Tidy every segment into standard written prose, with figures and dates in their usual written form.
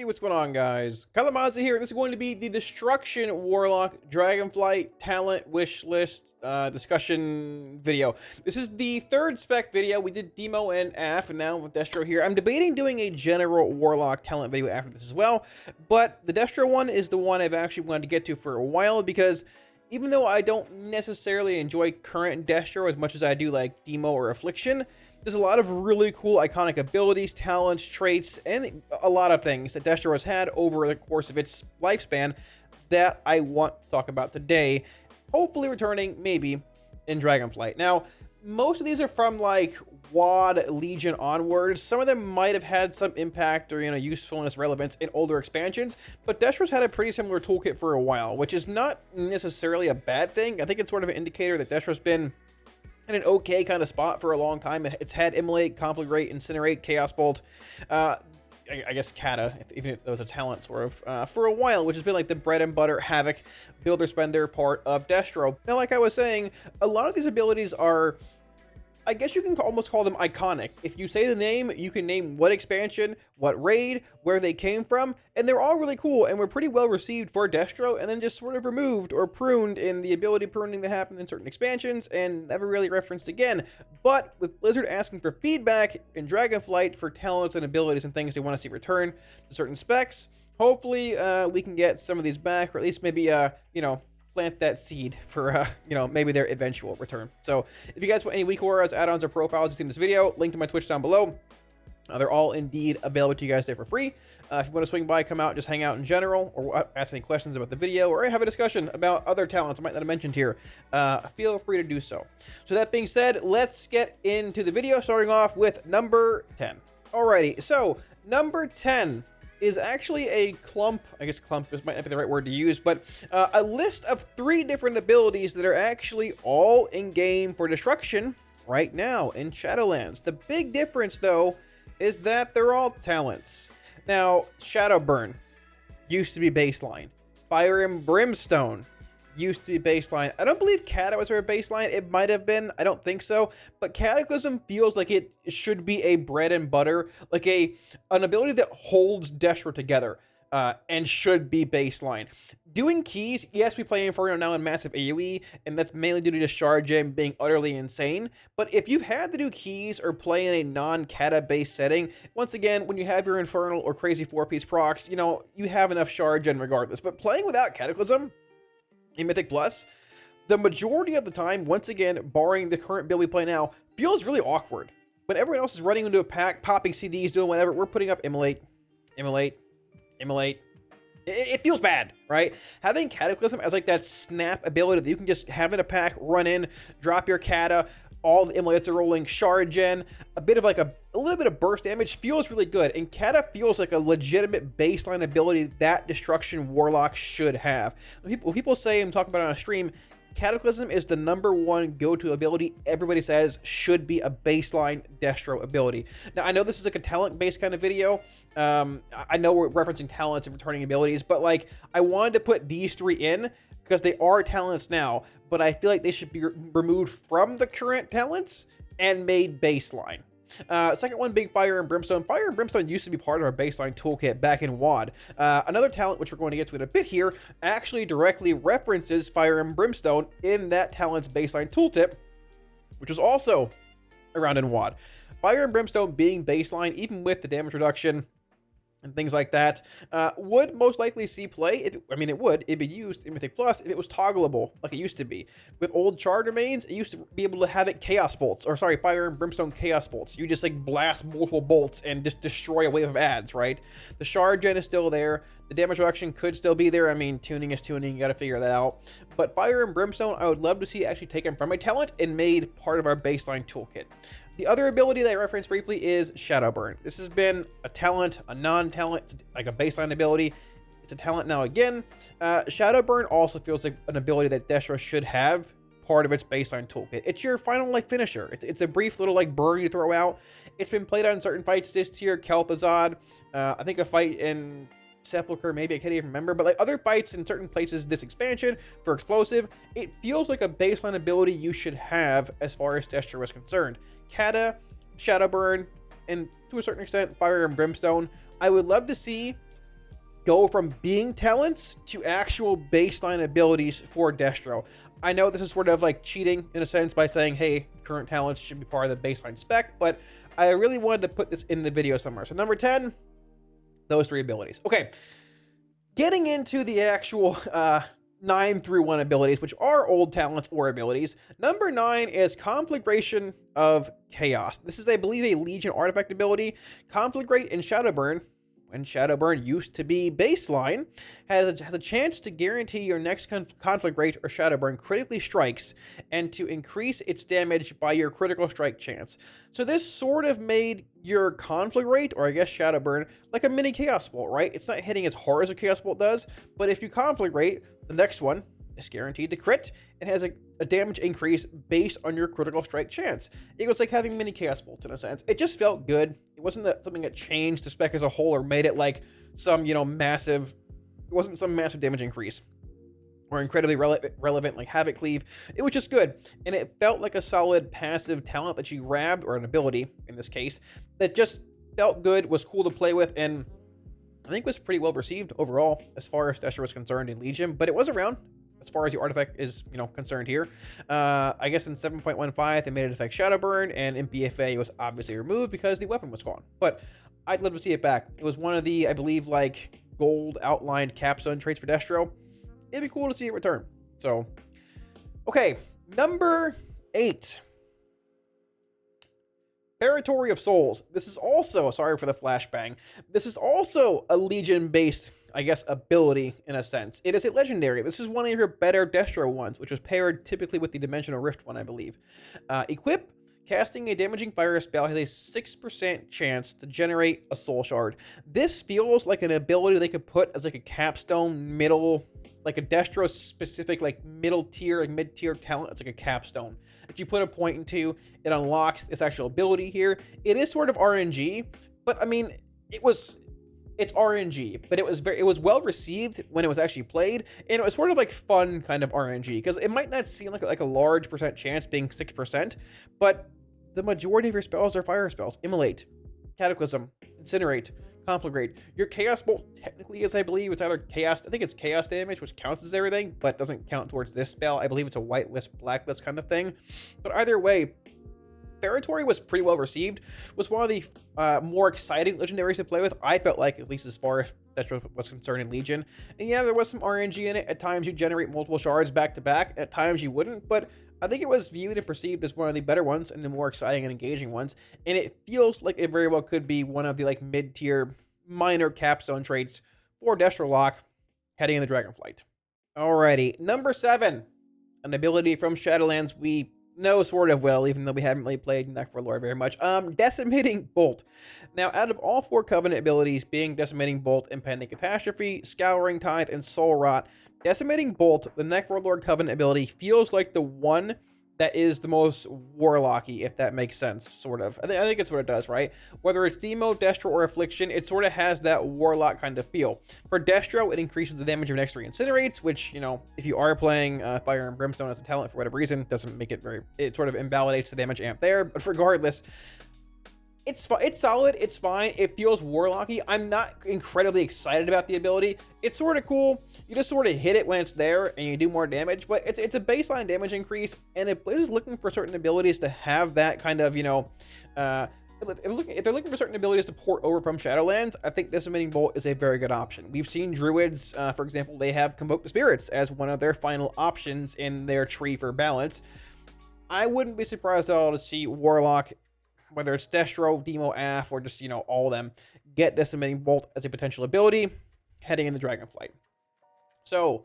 Hey, what's going on, guys? Kalamazi here. This is going to be the Destruction Warlock Dragonflight talent wish list discussion video. This is the third spec video. We did Demo and AF, and now with Destro here. I'm debating doing a general Warlock talent video after this as well, but the Destro one is the one I've actually wanted to get to for a while because even though I don't necessarily enjoy current Destro as much as I do like Demo or Affliction, there's a lot of really cool iconic abilities, talents, traits, and a lot of things that Destro has had over the course of its lifespan that I want to talk about today, hopefully returning maybe in Dragonflight. Now, most of these are from like WoD Legion onwards. Some of them might have had some impact or usefulness, relevance in older expansions, but Destro's had a pretty similar toolkit for a while, which is not necessarily a bad thing. I think it's sort of an indicator that Destro's been in an okay kind of spot for a long time. It's had Immolate, Conflagration, Incinerate, Chaos Bolt, I guess Cata, even if it was a talent sort of, for a while, which has been like the bread and butter Havoc, builder spender part of Destro. Now, like I was saying, a lot of these abilities are, I guess you can almost call them iconic. If you say the name, you can name what expansion, what raid, where they came from, and they're all really cool and were pretty well received for Destro, and then just sort of removed or pruned in the ability pruning that happened in certain expansions and never really referenced again. But with Blizzard asking for feedback in Dragonflight for talents and abilities and things they want to see return to certain specs, hopefully we can get some of these back, or at least maybe, plant that seed for, maybe their eventual return. So if you guys want any weak auras, add-ons, or profiles you see in this video, link to my Twitch down below. They're all indeed available to you guys there for free. If you want to swing by, come out, just hang out in general, or ask any questions about the video, or have a discussion about other talents I might not have mentioned here, feel free to do so. So that being said, let's get into the video, starting off with number 10. Alrighty, so number 10 is actually a clump, I guess clump this might not be the right word to use, but a list of 3 different abilities that are actually all in game for destruction right now in Shadowlands. The big difference, though, is that they're all talents. Now, Shadowburn used to be baseline. Fire and Brimstone used to be baseline. I don't believe Cata was her baseline. It might have been. I don't think so. But Cataclysm feels like it should be a bread and butter, like an ability that holds Destro together and should be baseline. Doing keys, yes, we play Inferno now in massive AoE, and that's mainly due to Charred Remains being utterly insane. But if you've had to do keys or play in a non-Cata based setting, once again, when you have your Infernal or crazy 4-piece procs, you have enough Charred Remains regardless. But playing without Cataclysm in Mythic Plus, the majority of the time, once again, barring the current build we play now, feels really awkward. When everyone else is running into a pack, popping CDs, doing whatever, we're putting up Immolate. It feels bad, right? Having Cataclysm as like that snap ability that you can just have in a pack, run in, drop your Cata, all the Immolates are rolling, Shard Gen, a bit of like a little bit of burst damage feels really good, and Cata feels like a legitimate baseline ability that Destruction Warlock should have. When people say and talk about it on a stream, Cataclysm is the #1 go-to ability everybody says should be a baseline Destro ability. Now, I know this is like a talent-based kind of video. I know we're referencing talents and returning abilities, but like I wanted to put these 3 in because they are talents now, but I feel like they should be removed from the current talents and made baseline. Second one being Fire and Brimstone. Fire and Brimstone used to be part of our baseline toolkit back in WoD. Another talent, which we're going to get to in a bit here, actually directly references Fire and Brimstone in that talent's baseline tooltip, which was also around in WoD. Fire and Brimstone being baseline, even with the damage reduction and things like that, would most likely see play. It'd be used in Mythic Plus if it was toggleable, like it used to be. With old Charred Remains, it used to be able to have it Chaos Bolts, or sorry, Fire and Brimstone Chaos Bolts. You just like blast multiple bolts and just destroy a wave of ads, right? The Shard Gen is still there. The damage reduction could still be there. I mean, tuning is tuning, you gotta figure that out. But Fire and Brimstone, I would love to see actually taken from a talent and made part of our baseline toolkit. The other ability that I referenced briefly is Shadowburn. This has been a talent, a non-talent, like a baseline ability. It's a talent now again. Shadowburn also feels like an ability that Destro should have part of its baseline toolkit. It's your final like finisher. It's a brief little like burn you throw out. It's been played on certain fights this tier, Kel'Thuzad. I think a fight in Sepulchre, maybe I can't even remember, but like other fights in certain places this expansion for explosive, it feels like a baseline ability you should have as far as Destro is concerned. Cata, Shadowburn, and to a certain extent Fire and Brimstone, I would love to see go from being talents to actual baseline abilities for Destro. I know this is sort of like cheating in a sense by saying, hey, current talents should be part of the baseline spec, but I really wanted to put this in the video somewhere. So number 10, those 3 abilities. Okay, getting into the actual 9 through 1 abilities, which are old talents or abilities. Number 9 is Conflagration of Chaos. This is, I believe, a Legion artifact ability. Conflagrate in Shadowburn, when Shadowburn used to be baseline, has a chance to guarantee your next Conflagrate or Shadowburn critically strikes and to increase its damage by your critical strike chance. So this sort of made your Conflagrate, or I guess Shadowburn, like a mini Chaos Bolt, right? It's not hitting as hard as a Chaos Bolt does, but if you Conflagrate, the next one is guaranteed to crit and has a damage increase based on your critical strike chance. It was like having mini Chaos Bolts in a sense. It just felt good. It wasn't something that changed the spec as a whole or made it like some, massive, it wasn't some massive damage increase or incredibly relevant like Havoc Cleave. It was just good. And it felt like a solid passive talent that you grabbed, or an ability in this case, that just felt good, was cool to play with, and I think was pretty well received overall as far as Destro was concerned in Legion, but it was around as far as the artifact is, concerned here. I guess in 7.15, they made it affect Shadowburn, and in BFA, it was obviously removed because the weapon was gone. But I'd love to see it back. It was one of the, I believe, like, gold outlined capstone traits for Destro. It'd be cool to see it return. So, okay, number 8. Feretory of Souls. This is also, sorry for the flashbang, this is also a Legion-based, I guess, ability in a sense. It is a legendary. This is one of your better Destro ones, which was paired typically with the Dimensional Rift one, I believe. Equip, casting a damaging fire spell has a 6% chance to generate a soul shard. This feels like an ability they could put as like a capstone middle, like a Destro specific, like middle tier, like mid tier talent. It's like a capstone. If you put a point into, it unlocks this actual ability here. It is sort of RNG, but I mean, it's RNG, but it was well received when it was actually played, and it was sort of like fun kind of RNG, because it might not seem like a large percent chance being 6%, but the majority of your spells are fire spells. Immolate, Cataclysm, Incinerate, Conflagrate. Your Chaos Bolt technically is, I believe, it's either Chaos, I think it's Chaos damage, which counts as everything, but doesn't count towards this spell. I believe it's a whitelist, blacklist kind of thing. But either way, Feretory was pretty well received, was one of the more exciting legendaries to play with, I felt like, at least as far as that was concerned in Legion. And yeah, there was some RNG in it. At times you generate multiple shards back to back, at times you wouldn't, but I think it was viewed and perceived as one of the better ones and the more exciting and engaging ones. And it feels like it very well could be one of the like mid-tier minor capstone traits for Destro Lock heading in the Dragonflight. Alrighty, number 7, an ability from Shadowlands we know sort of well, even though we haven't really played Necrolord very much. Decimating Bolt. Now, out of all 4 Covenant abilities, being Decimating Bolt, Impending Catastrophe, Scouring Tithe, and Soul Rot, Decimating Bolt, the Necrolord Covenant ability, feels like the one that is the most Warlocky, if that makes sense, sort of. I think it's what it does, right? Whether it's Demo, Destro, or Affliction, it sort of has that Warlock kind of feel. For Destro, it increases the damage of next 3 Incinerates, which, if you are playing Fire and Brimstone as a talent for whatever reason, doesn't make it it sort of invalidates the damage amp there. But regardless, it's solid, it's fine, it feels Warlocky. I'm not incredibly excited about the ability. It's sort of cool. You just sort of hit it when it's there and you do more damage, but it's a baseline damage increase, and if Blizz is looking for certain abilities to have that kind of, if they're looking for certain abilities to port over from Shadowlands, I think Decimating Bolt is a very good option. We've seen Druids, for example, they have Convoke the Spirits as one of their final options in their tree for balance. I wouldn't be surprised at all to see Warlock, whether it's Destro, Demo, AF, or just, all of them, get Decimating Bolt as a potential ability heading in the Dragonflight. So,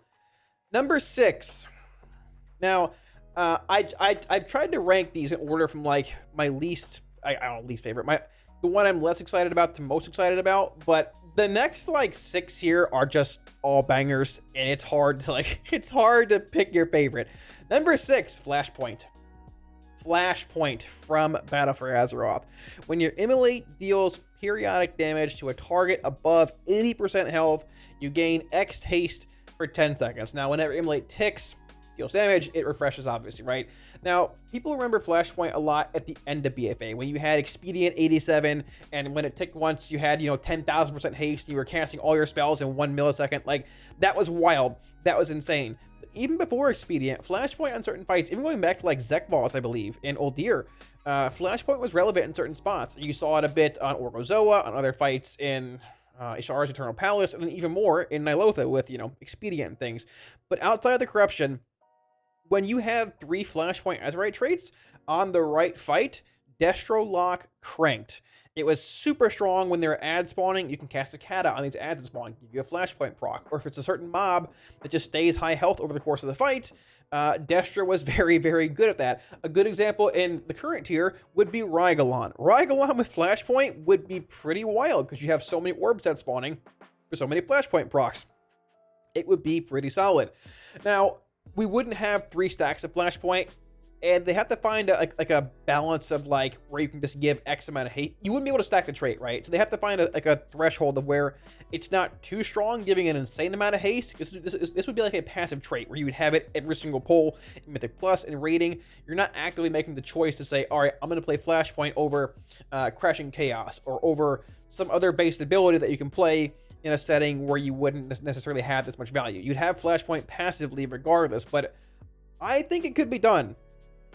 number 6. Now, I've tried to rank these in order from, like, my least favorite, the one I'm less excited about to most excited about, but the next, like, 6 here are just all bangers, and it's hard to pick your favorite. Number 6, Flashpoint. Flashpoint from Battle for Azeroth. When your Immolate deals periodic damage to a target above 80% health, you gain X haste for 10 seconds. Now, whenever Immolate ticks, deals damage, it refreshes, obviously, right? Now, people remember Flashpoint a lot at the end of BFA, when you had Expedient 87, and when it ticked once, you had, 10,000% haste, and you were casting all your spells in 1 millisecond. Like, that was wild. That was insane. But even before Expedient, Flashpoint on certain fights, even going back to, like, Zekvos, I believe, in Uldir, Flashpoint was relevant in certain spots. You saw it a bit on Orgozoa, on other fights in Ishar's Eternal Palace, and then even more in Nilotha with, Expedient and things. But outside of the corruption, when you had 3 Flashpoint Azerite traits on the right fight, Destro Lock cranked. It was super strong when they're ad spawning. You can cast a Cata on these ads that spawn, give you a Flashpoint proc. Or if it's a certain mob that just stays high health over the course of the fight, Destra was very, very good at that. A good example in the current tier would be Rygalon. Rygalon with Flashpoint would be pretty wild because you have so many orbs that spawning for so many Flashpoint procs. It would be pretty solid. Now, we wouldn't have 3 stacks of Flashpoint, and they have to find a balance of like where you can just give X amount of hate. You wouldn't be able to stack the trait, right? So they have to find a threshold of where it's not too strong, giving an insane amount of haste. Because this would be like a passive trait where you would have it every single pull in Mythic Plus and rating. You're not actively making the choice to say, all right, I'm going to play Flashpoint over Crashing Chaos or over some other based ability that you can play in a setting where you wouldn't necessarily have this much value. You'd have Flashpoint passively regardless, but I think it could be done.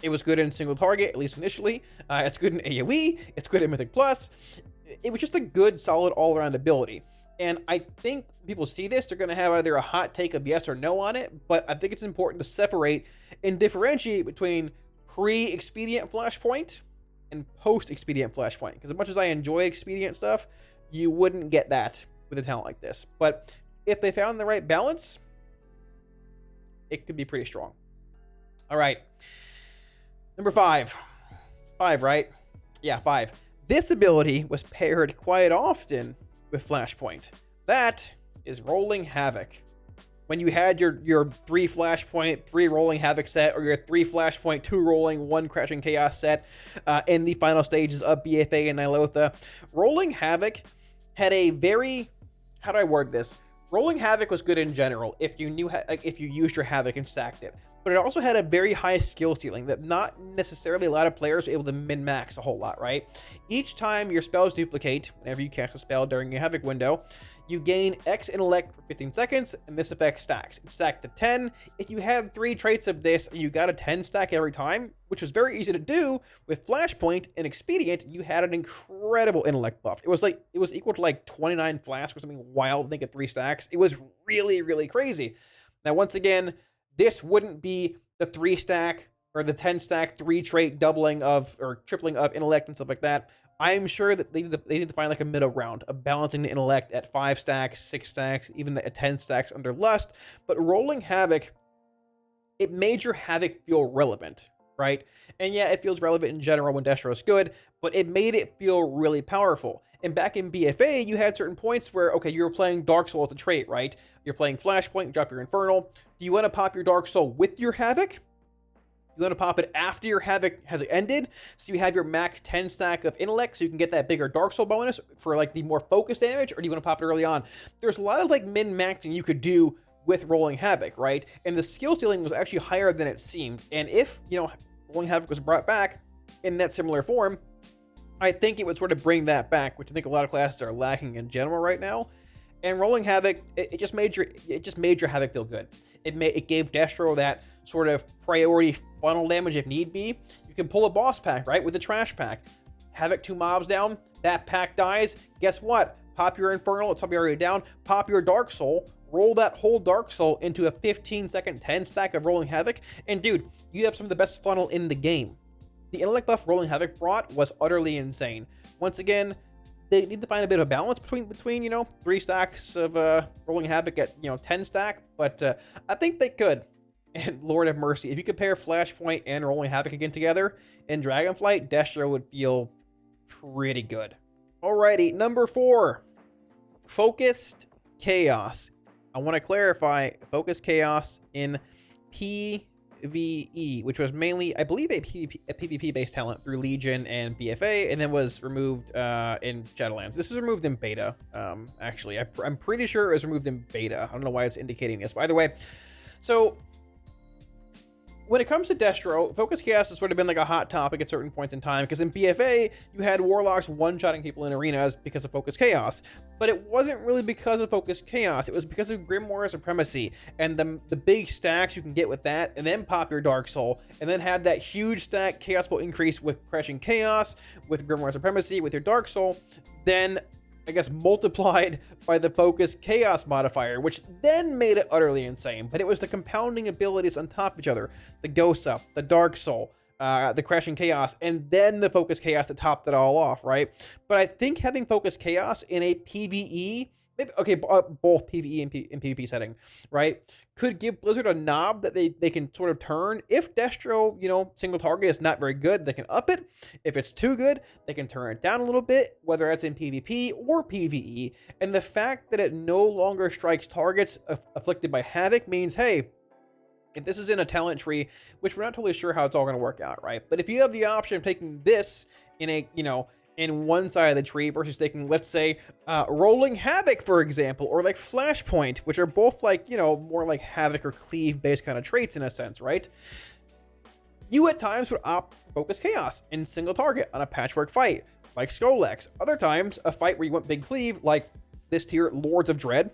It was good in single target, at least initially. It's good in AoE. It's good in Mythic Plus. It was just a good, solid all-around ability. And I think people see this, they're going to have either a hot take of yes or no on it, but I think it's important to separate and differentiate between pre-Expedient Flashpoint and post-Expedient Flashpoint. Because as much as I enjoy Expedient stuff, you wouldn't get that with a talent like this. But if they found the right balance, it could be pretty strong. All right. Number 5. 5, right? Yeah, 5. This ability was paired quite often with Flashpoint. That is Rolling Havoc. When you had your 3 Flashpoint, 3 Rolling Havoc set, or your 3 Flashpoint, 2 Rolling, 1 Crashing Chaos set in the final stages of BFA and Nilotha, Rolling Havoc had a very... How do I word this? Rolling Havoc was good in general if you knew if you used your Havoc and stacked it. But it also had a very high skill ceiling that not necessarily a lot of players were able to min-max a whole lot, right? Each time your spells duplicate, whenever you cast a spell during your Havoc window, you gain X intellect for 15 seconds, and this effect stacks. It's stacked to 10. If you had 3 traits of this, and you got a 10 stack every time, which was very easy to do, with Flashpoint and Expedient, you had an incredible intellect buff. It was equal to like 29 flasks or something wild, I think, at 3 stacks. It was really, really crazy. Now, once again, this wouldn't be the 3 stack or the 10 stack 3 trait doubling of or tripling of intellect and stuff like that. I'm sure that they need to find like a middle ground of balancing the intellect at 5 stacks, 6 stacks, even at 10 stacks under Lust. But Rolling Havoc, it made your Havoc feel relevant, right? And yeah, it feels relevant in general when Destro is good, but it made it feel really powerful. And back in BFA, you had certain points where, okay, you were playing Dark Soul as a trait, right? You're playing Flashpoint, you drop your Infernal. Do you want to pop your Dark Soul with your Havoc? You want to pop it after your Havoc has ended, so you have your max 10 stack of intellect, so you can get that bigger Dark Soul bonus for like the more focused damage, or do you want to pop it early on? There's a lot of like min-maxing you could do with Rolling Havoc, right? And the skill ceiling was actually higher than it seemed. And if, Rolling Havoc was brought back in that similar form, I think it would sort of bring that back, which I think a lot of classes are lacking in general right now. And Rolling Havoc, it just made your Havoc feel good. It gave Destro that sort of priority funnel damage if need be. You can pull a boss pack, right, with the trash pack. Havoc 2 mobs down, that pack dies. Guess what? Pop your Infernal, it's already down. Pop your Dark Soul, roll that whole Dark Soul into a 15-second 10 stack of Rolling Havoc, and dude, you have some of the best funnel in the game. The intellect buff Rolling Havoc brought was utterly insane. Once again, they need to find a bit of a balance between 3 stacks of Rolling Havoc at 10 stack, but I think they could. And Lord have mercy, if you compare Flashpoint and Rolling Havoc again together in Dragonflight, Destro would feel pretty good. Alrighty, number 4, Focused Chaos. I want to clarify Focused Chaos in PvE, which was mainly, I believe, a PvP-based talent through Legion and BFA, and then was removed in Shadowlands. This was removed in beta, actually. I'm pretty sure it was removed in beta. I don't know why it's indicating this, but either way. So, when it comes to Destro, Focus Chaos has sort of been like a hot topic at certain points in time, because in BFA, you had Warlocks one-shotting people in arenas because of Focus Chaos. But it wasn't really because of Focus Chaos, it was because of Grimoire Supremacy, and the big stacks you can get with that, and then pop your Dark Soul, and then have that huge stack Chaos Bolt increase with Crushing Chaos, with Grimoire Supremacy, with your Dark Soul, then I guess multiplied by the Focus Chaos modifier, which then made it utterly insane. But it was the compounding abilities on top of each other, the Ghost Up, the Dark Soul, the Crashing Chaos, and then the Focus Chaos to top that all off, right? But I think having Focus Chaos in a PvE, maybe, okay, both PvE and PvP setting, right, could give Blizzard a knob that they can sort of turn. If Destro, you know, single target is not very good, they can up it. If it's too good, they can turn it down a little bit, whether that's in PvP or PvE. And the fact that it no longer strikes targets afflicted by Havoc means, hey, if this is in a talent tree, which we're not totally sure how it's all going to work out, right? But if you have the option of taking this in a, you know, in one side of the tree versus taking, let's say, Rolling Havoc, for example, or like Flashpoint, which are both like, you know, more like Havoc or Cleave based kind of traits in a sense, right? You at times would opt for Focus Chaos in single target on a patchwork fight, like Skolex. Other times, a fight where you want big cleave, like this tier, Lords of Dread,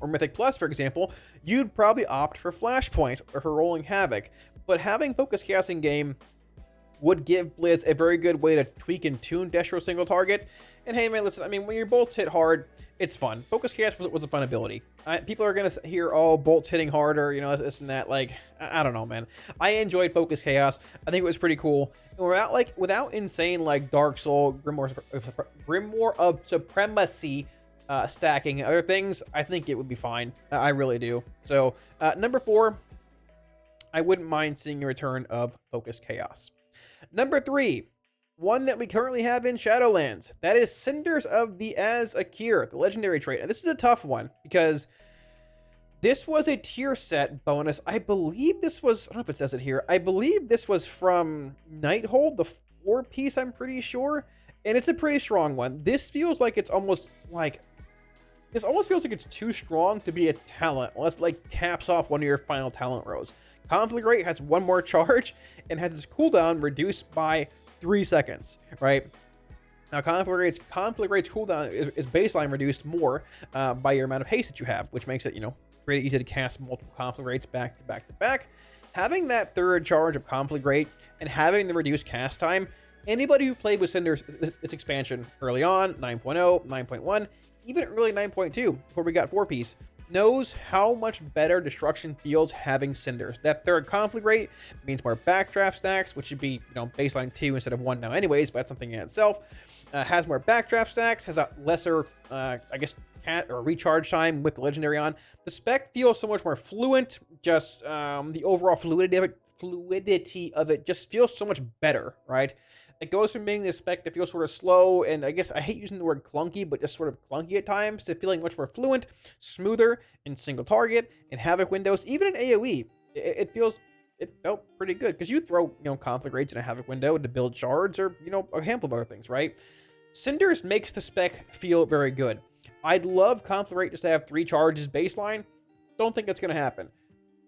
or Mythic Plus, for example, you'd probably opt for Flashpoint or for Rolling Havoc. But having Focus Chaos in game would give Blizz a very good way to tweak and tune Destro single target. And hey man, listen, I mean, when your bolts hit hard, it's fun. Focus Chaos was a fun ability. People are going to hear, oh, bolts hitting harder, you know, this and that. Like, I don't know, man. I enjoyed Focus Chaos. I think it was pretty cool. And without insane, like, Dark Soul, Grimoire of Supremacy, stacking other things, I think it would be fine. I really do. So, number 4, I wouldn't mind seeing a return of Focus Chaos. Number 3, one that we currently have in Shadowlands. That is Cinders of the Azj'Aqir, the legendary trait. And this is a tough one because this was a tier set bonus. I believe this was, I don't know if it says it here, I believe this was from Nighthold, the 4-piece, I'm pretty sure. And it's a pretty strong one. This feels like it's almost like, this almost feels like it's too strong to be a talent, unless like caps off one of your final talent rows. Conflagrate has one more charge and has its cooldown reduced by 3 seconds, right? Now, Conflagrate's cooldown is baseline reduced more by your amount of haste that you have, which makes it, you know, pretty easy to cast multiple Conflagrates back to back to back. Having that third charge of Conflagrate and having the reduced cast time, anybody who played with Cinders, this expansion early on, 9.0, 9.1, even early 9.2, before we got 4-piece, knows how much better destruction feels having Cinders. That third Conflagrate means more backdraft stacks, which should be, you know, baseline 2 instead of 1 now anyways, but that's something in itself. Has more backdraft stacks, has a lesser, I guess, cat or recharge time with the legendary on. The spec feels so much more fluent, just the overall fluidity of it just feels so much better, right? It goes from being this spec that feels sort of slow, and I guess I hate using the word clunky, but just sort of clunky at times, to feeling much more fluent, smoother in single target, in Havoc windows, even in AoE. It felt pretty good, because you throw, you know, Conflagrates in a Havoc window to build shards, or, you know, a handful of other things, right? Cinders makes the spec feel very good. I'd love Conflagrate just to have 3 charges baseline. Don't think that's going to happen.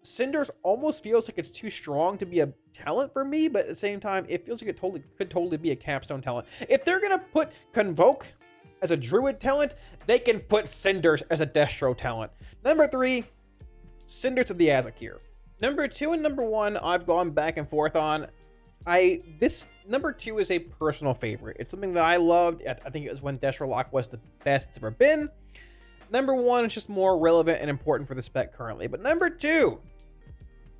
Cinders almost feels like it's too strong to be a talent for me, but at the same time, it feels like it could totally be a capstone talent. If they're gonna put Convoke as a druid talent, they can put Cinders as a Destro talent. Number 3, Cinders of the Azj'Aqir. Number 2 and number 1, I've gone back and forth on. This number 2 is a personal favorite. It's something that I loved. I think it was when Destro Lock was the best it's ever been. Number 1 is just more relevant and important for the spec currently. But number 2,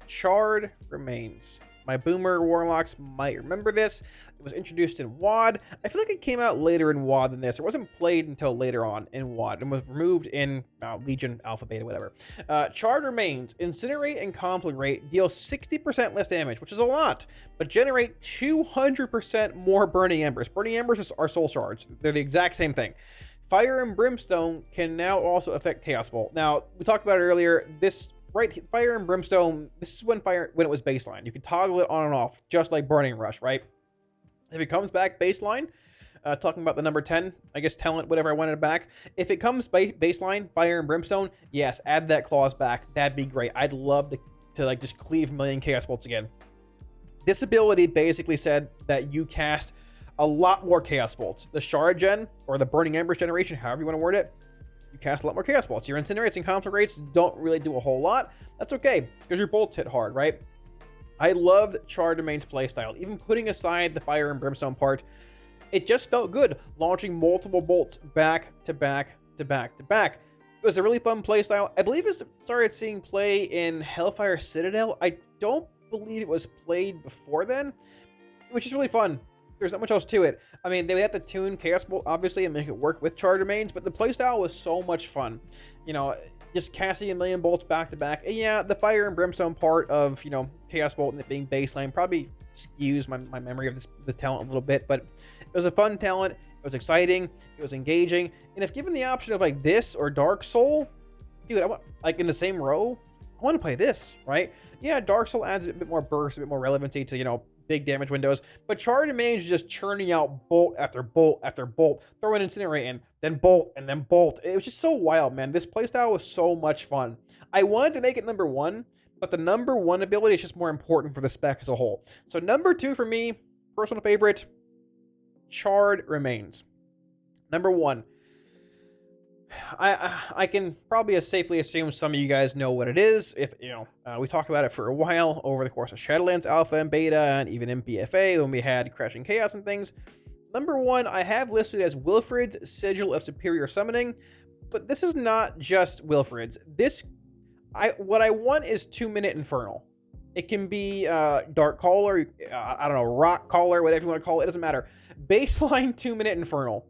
Charred Remains. My boomer Warlocks might remember this. It was introduced in WoD. I feel like it came out later in WoD than this. It wasn't played until later on in WoD and was removed in Legion, Alpha, Beta, whatever. Charred Remains. Incinerate and Conflagrate deal 60% less damage, which is a lot, but generate 200% more Burning Embers. Burning Embers are soul shards. They're the exact same thing. Fire and Brimstone can now also affect Chaos Bolt. Now, we talked about it earlier. This, right, Fire and Brimstone, this is when it was baseline. You can toggle it on and off, just like Burning Rush, right? If it comes back baseline, talking about the number 10, I guess talent, whatever I wanted it back. If it comes baseline, Fire and Brimstone, yes, add that clause back. That'd be great. I'd love to like just cleave a million Chaos Bolts again. This ability basically said that you cast a lot more Chaos Bolts. The Shard Gen, or the Burning Embers generation, however you want to word it, you cast a lot more Chaos Bolts. Your Incinerates and Conflagrates don't really do a whole lot. That's okay, because your bolts hit hard, right? I loved Charred Remains playstyle. Even putting aside the Fire and Brimstone part, it just felt good, launching multiple bolts back to back to back to back. It was a really fun playstyle. I believe it started seeing play in Hellfire Citadel. I don't believe it was played before then, which is really fun. There's not much else to it. I mean, they would have to tune Chaos Bolt, obviously, and make it work with Charred Remains, but the playstyle was so much fun. You know, just casting a million bolts back to back. And yeah, the Fire and Brimstone part of, you know, Chaos Bolt and it being baseline probably skews my memory of this talent a little bit, but it was a fun talent. It was exciting. It was engaging. And if given the option of like this or Dark Soul, dude, I want, like in the same row, I want to play this, right? Yeah, Dark Soul adds a bit more burst, a bit more relevancy to, you know, big damage windows, but Charred Remains is just churning out bolt after bolt after bolt, throwing Incinerate in, then bolt, and then bolt. It was just so wild, man. This playstyle was so much fun. I wanted to make it number 1, but the number 1 ability is just more important for the spec as a whole. So number 2 for me, personal favorite, Charred Remains. Number 1. I can probably safely assume some of you guys know what it is. If you know, we talked about it for a while over the course of Shadowlands Alpha and Beta, and even in BFA when we had Crashing Chaos and things. Number 1, I have listed as Wilfred's Sigil of Superior Summoning, but this is not just Wilfred's. What I want is 2-minute Infernal. It can be Dark Caller, I don't know, Rock Caller, whatever you want to call it. It doesn't matter. Baseline 2-minute Infernal.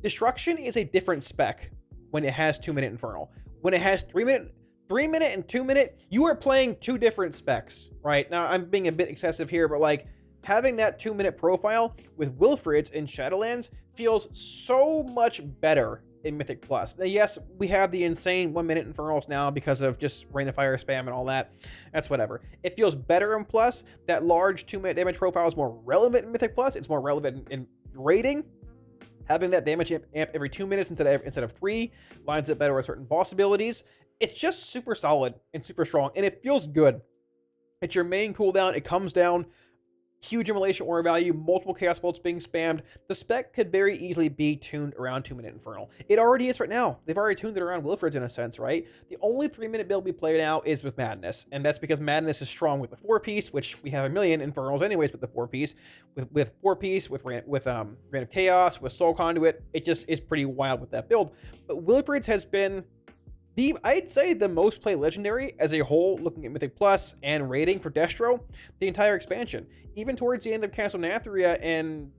Destruction is a different spec when it has 2-minute Infernal. When it has 3-minute and 2-minute, you are playing 2 different specs, right? Now, I'm being a bit excessive here, but like having that 2-minute profile with Wilfred's in Shadowlands feels so much better in Mythic Plus. Now, yes, we have the insane 1-minute Infernals now because of just Rain of Fire spam and all that. That's whatever. It feels better in Plus. That large 2-minute damage profile is more relevant in Mythic Plus. It's more relevant in rating. Having that damage amp every 2 minutes instead of 3 lines up better with certain boss abilities. It's just super solid and super strong, and it feels good. It's your main cooldown. It comes down. Huge immolation aura value, multiple Chaos Bolts being spammed. The spec could very easily be tuned around 2-minute Infernal. It already is right now. They've already tuned it around Wilfred's in a sense, right? The only 3-minute build we play now is with Madness, and that's because Madness is strong with the 4-piece, which we have a million Infernals anyways with the 4-piece. With 4-piece, with Rain of Chaos, with Soul Conduit, it just is pretty wild with that build. But Wilfred's has been I'd say the most played legendary as a whole, looking at Mythic Plus and rating for Destro, the entire expansion. Even towards the end of Castle Nathria and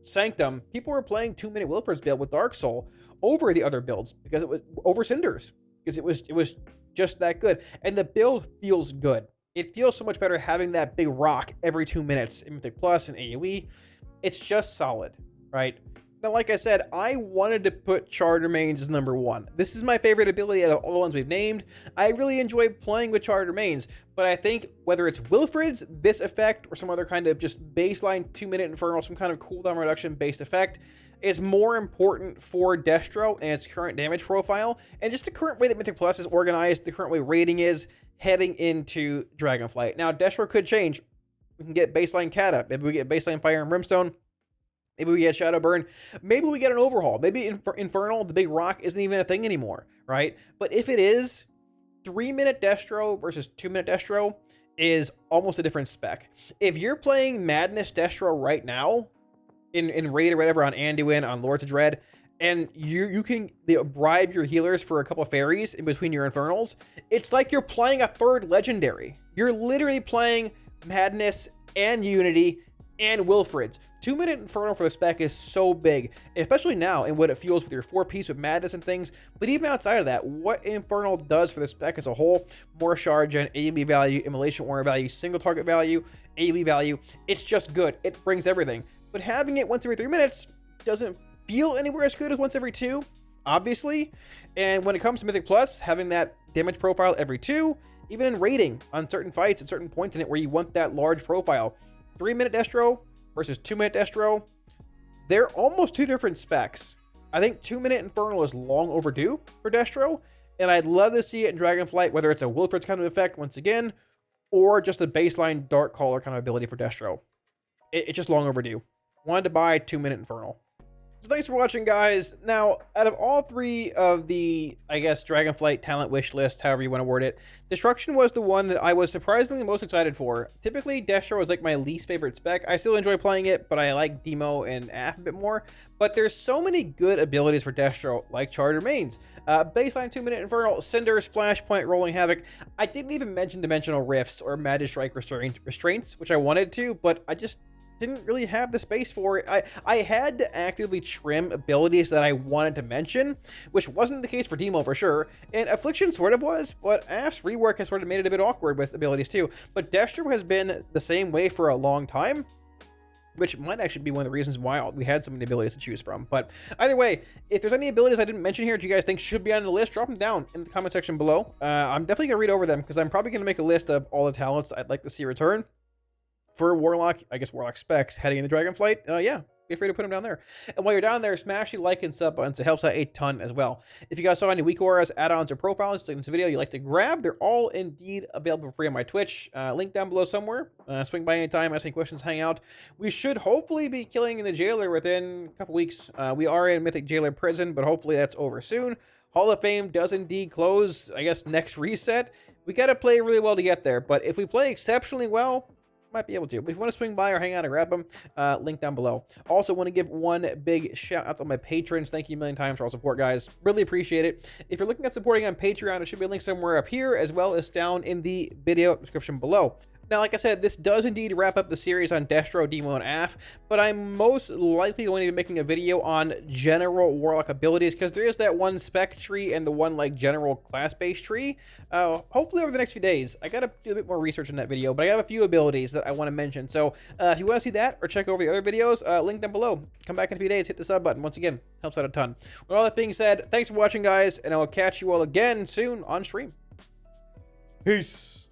Sanctum, people were playing 2-minute Wilfred's build with Dark Soul over the other builds because it was over Cinders, because it was just that good. And the build feels good. It feels so much better having that big rock every 2 minutes in Mythic Plus and AoE. It's just solid, right? Now, like I said, I wanted to put Charred Remains as number 1. This is my favorite ability out of all the ones we've named. I really enjoy playing with Charred Remains, but I think whether it's Wilfred's, this effect, or some other kind of just baseline 2-minute Infernal, some kind of cooldown reduction based effect, is more important for Destro and its current damage profile, and just the current way that Mythic Plus is organized, the current way rating is heading into Dragonflight. Now, Destro could change. We can get baseline Cata. Maybe we get baseline Fire and Brimstone. Maybe we get Shadowburn. Maybe we get an overhaul. Maybe Infernal, the big rock, isn't even a thing anymore, right? But if it is, 3-minute Destro versus 2-minute Destro is almost a different spec. If you're playing Madness Destro right now, in Raid or whatever, on Anduin, on Lords of Dread, and you can bribe your healers for a couple of fairies in between your Infernals, it's like you're playing a third legendary. You're literally playing Madness and Unity and Wilfred's. 2-minute Infernal for the spec is so big, especially now in what it feels with your 4-piece with Madness and things. But even outside of that, what Infernal does for the spec as a whole, more Shard Gen, AoE value, Immolation Aura value, single target value, AoE value, it's just good. It brings everything. But having it once every 3 minutes doesn't feel anywhere as good as once every 2, obviously. And when it comes to Mythic Plus, having that damage profile every 2, even in rating on certain fights at certain points in it where you want that large profile, 3-minute Destro versus 2-minute Destro, they're almost 2 different specs. I think 2-minute Infernal is long overdue for Destro, and I'd love to see it in Dragonflight, whether it's a Wilfred kind of effect once again, or just a baseline Dark Caller kind of ability for Destro. It's just long overdue. Wanted to buy 2 Minute Infernal. So thanks for watching, guys. Now, out of all 3 of the, I guess, Dragonflight talent wish list, however you want to word it, Destruction was the one that I was surprisingly most excited for. Typically, Destro is like my least favorite spec. I still enjoy playing it, but I like Demo and AF a bit more. But there's so many good abilities for Destro, like Charred Remains, baseline 2 Minute Infernal, Cinders, Flashpoint, Rolling Havoc. I didn't even mention Dimensional Rifts or Magic Strike Restraints, which I wanted to, but I just didn't really have the space for it. I had to actively trim abilities that I wanted to mention, which wasn't the case for Demo for sure, and Affliction sort of was, but AF's rework has sort of made it a bit awkward with abilities too. But Destro has been the same way for a long time, which might actually be one of the reasons why we had so many abilities to choose from. But either way, if there's any abilities I didn't mention here that you guys think should be on the list, drop them down in the comment section below. I'm definitely going to read over them, because I'm probably going to make a list of all the talents I'd like to see return for Warlock, I guess Warlock specs heading into Dragonflight. Yeah, feel free to put them down there. And while you're down there, smash the like and sub buttons. It helps out a ton as well. If you guys saw any weak auras, add-ons, or profiles in this video you'd like to grab, they're all indeed available for free on my Twitch. Link down below somewhere. Swing by anytime, ask any questions, hang out. We should hopefully be killing the Jailer within a couple weeks. We are in Mythic Jailer Prison, but hopefully that's over soon. Hall of Fame does indeed close, I guess, next reset. We got to play really well to get there, but if we play exceptionally well, might be able to. But if you want to swing by or hang out and grab them, link down below. Also want to give one big shout out to my patrons. Thank you a million times for all support, guys. Really appreciate it. If you're looking at supporting on Patreon, there should be a link somewhere up here, as well as down in the video description below. Now, like I said, this does indeed wrap up the series on Destro, Demo, and AF, but I'm most likely going to be making a video on general Warlock abilities, because there is that one spec tree and the one, like, general class-based tree. Hopefully over the next few days. I gotta do a bit more research in that video, but I have a few abilities that I want to mention. So, if you want to see that, or check over the other videos, link down below. Come back in a few days, hit the sub button. Once again, helps out a ton. With all that being said, thanks for watching, guys, and I will catch you all again soon on stream. Peace.